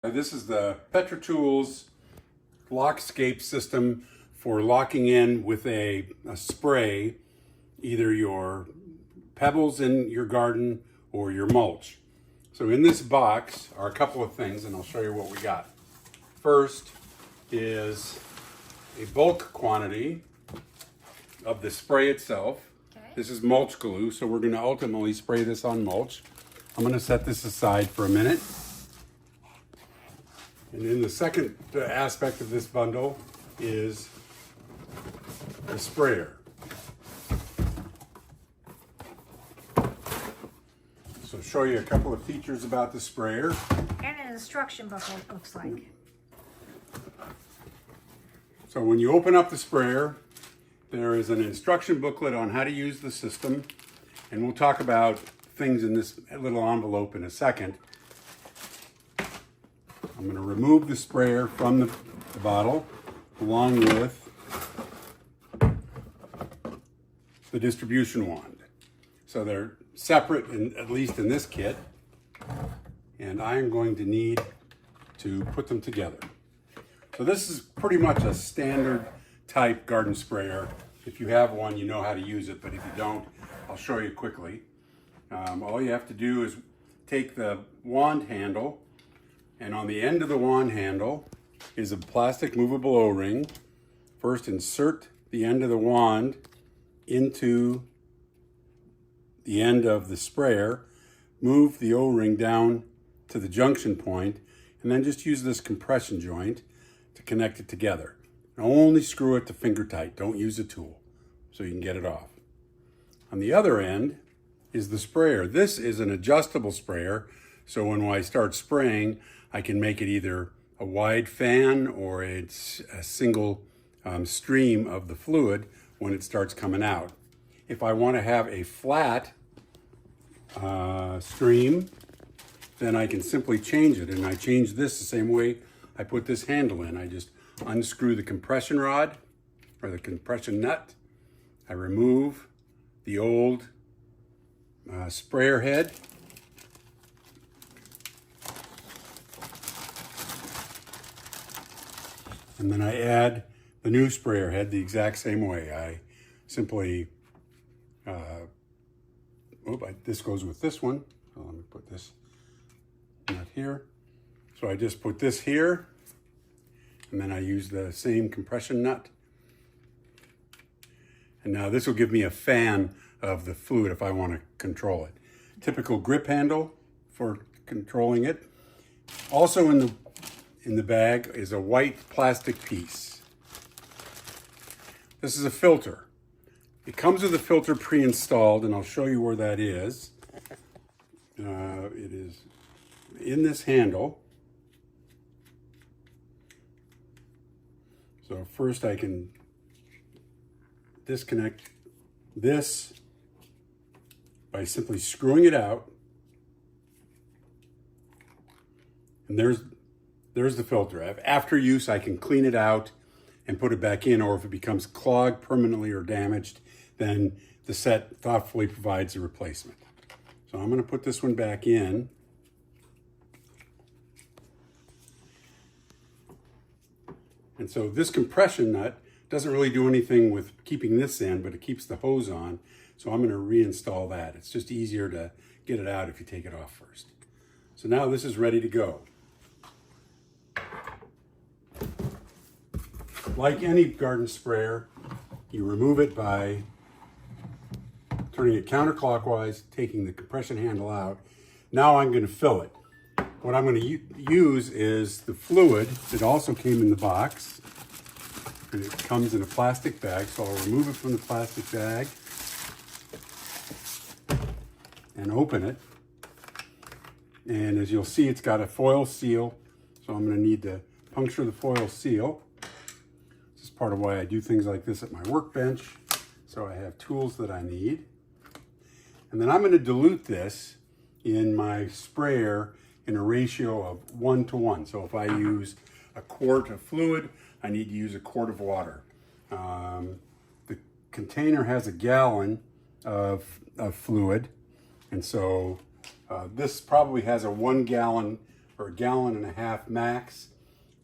This is the PetraTools Lockscape system for locking in with a spray, either your pebbles in your garden or your mulch. So in this box are a couple of things, and I'll show you what we got. First is a bulk quantity of the spray itself. Okay. This is mulch glue, so we're going to ultimately spray this on mulch. I'm going to set this aside for a minute. And then the second aspect of this bundle is the sprayer. So show you a couple of features about the sprayer. And an instruction booklet, it looks like. So when you open up the sprayer, there is an instruction booklet on how to use the system. And we'll talk about things in this little envelope in a second. I'm going to remove the sprayer from the bottle along with the distribution wand. So they're separate, at least in this kit, and I'm going to need to put them together. So this is pretty much a standard type garden sprayer. If you have one, you know how to use it, but if you don't, I'll show you quickly. All you have to do is take the wand handle, and on the end of the wand handle is a plastic movable O-ring. First, insert the end of the wand into the end of the sprayer, move the O-ring down to the junction point, and then just use this compression joint to connect it together. And only screw it to finger tight. Don't use a tool so you can get it off. On the other end is the sprayer. This is an adjustable sprayer, so when I start spraying, I can make it either a wide fan or it's a single stream of the fluid when it starts coming out. If I want to have a flat stream, then I can simply change it. And I change this the same way I put this handle in. I just unscrew the compression rod or the compression nut. I remove the old sprayer head. And then I add the new sprayer head the exact same way. I simply, this goes with this one. So let me put this nut here. So I just put this here, and then I use the same compression nut. And now this will give me a fan of the fluid if I want to control it. Typical grip handle for controlling it. Also in the bag is a white plastic piece. This is a filter. It comes with a filter pre-installed, and I'll show you where that is. It is in this handle. So first I can disconnect this by simply screwing it out. And there's the filter. After use, I can clean it out and put it back in, or if it becomes clogged permanently or damaged, then the set thoughtfully provides a replacement. So I'm going to put this one back in. And so this compression nut doesn't really do anything with keeping this in, but it keeps the hose on. So I'm going to reinstall that. It's just easier to get it out if you take it off first. So now this is ready to go. Like any garden sprayer, you remove it by turning it counterclockwise, taking the compression handle out. Now I'm going to fill it. What I'm going to use is the fluid that also came in the box. And it comes in a plastic bag, so I'll remove it from the plastic bag and open it. And as you'll see, it's got a foil seal, so I'm going to need to puncture the foil seal. This is part of why I do things like this at my workbench, so I have tools that I need. And then I'm going to dilute this in my sprayer in a ratio of 1:1. So if I use a quart of fluid, I need to use a quart of water. The container has a gallon of fluid, and so this probably has a 1 gallon or 1.5 gallons max.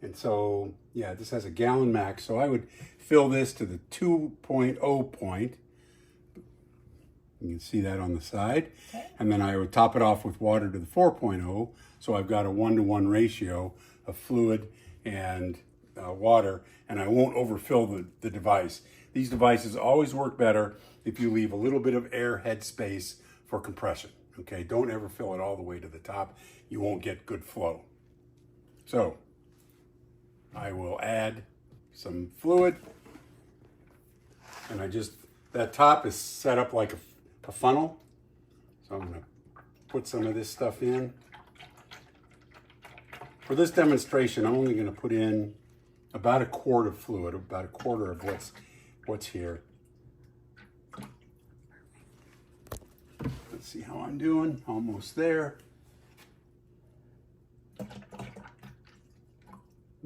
And so, yeah, this has 1 gallon max. So I would fill this to the 2.0 point. You can see that on the side. Okay. And then I would top it off with water to the 4.0. So I've got a 1-to-1 ratio of fluid and water, and I won't overfill the device. These devices always work better if you leave a little bit of air head space for compression. Okay, don't ever fill it all the way to the top. You won't get good flow. So I will add some fluid, and that top is set up like a funnel. So I'm gonna put some of this stuff in. For this demonstration, I'm only gonna put in about 1 quart of fluid, about 1/4 of what's here. Let's see how I'm doing, almost there.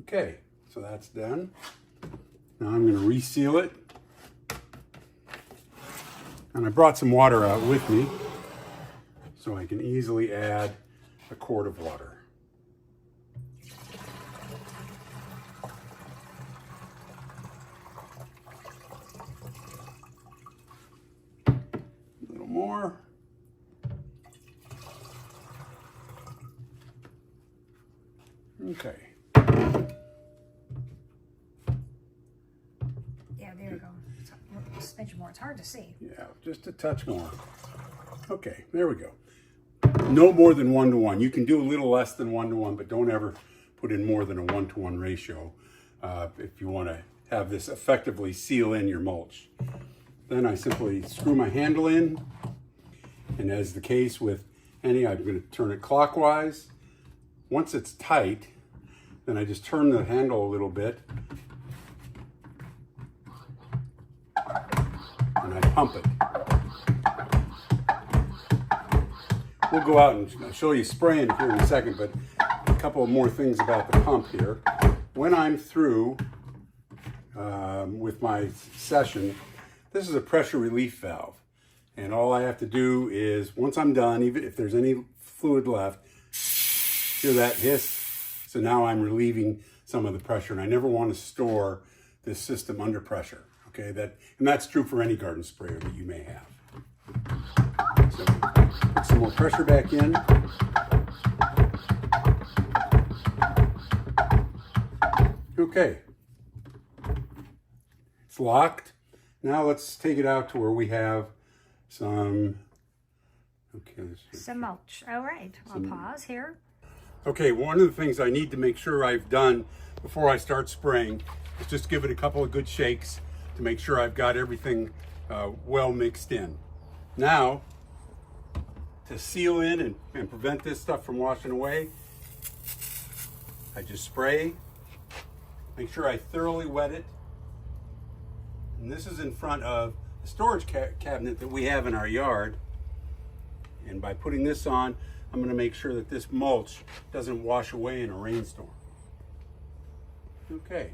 Okay, so that's done. Now I'm gonna reseal it. And I brought some water out with me so I can easily add 1 quart of water. A little more. Okay. Yeah, there you go. A smidge more. It's hard to see. Yeah, just a touch more. Okay, there we go. No more than 1-to-1. You can do a little less than 1-to-1, but don't ever put in more than a 1-to-1 ratio if you want to have this effectively seal in your mulch. Then I simply screw my handle in, and as the case with any, I'm going to turn it clockwise. Once it's tight, then I just turn the handle a little bit, and I pump it. We'll go out and show you spraying here in a second, but a couple of more things about the pump here. When I'm through with my session, this is a pressure relief valve. And all I have to do is, once I'm done, even if there's any fluid left, hear that hiss? So now I'm relieving some of the pressure, and I never want to store this system under pressure. Okay, and that's true for any garden sprayer that you may have. So put some more pressure back in. Okay, it's locked. Now let's take it out to where we have some. Okay, Some mulch. All right, I'll pause here. Okay, one of the things I need to make sure I've done before I start spraying is just give it a couple of good shakes to make sure I've got everything well mixed in. Now, to seal in and prevent this stuff from washing away, I just spray, make sure I thoroughly wet it. And this is in front of the storage cabinet that we have in our yard. And by putting this on, I'm going to make sure that this mulch doesn't wash away in a rainstorm. Okay.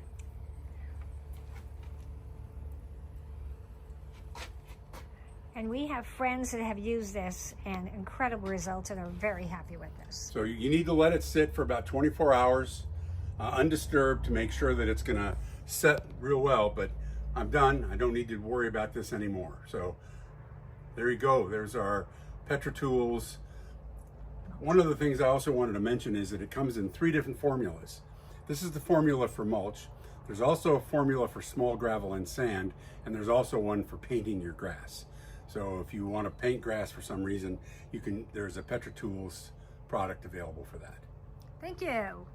And we have friends that have used this and incredible results and are very happy with this. So you need to let it sit for about 24 hours undisturbed to make sure that it's going to set real well. But I'm done. I don't need to worry about this anymore. So there you go. There's our PetraTools. One of the things I also wanted to mention is that it comes in 3 different formulas. This is the formula for mulch. There's also a formula for small gravel and sand, and there's also one for painting your grass. So if you want to paint grass for some reason, there's a PetraTools product available for that. Thank you.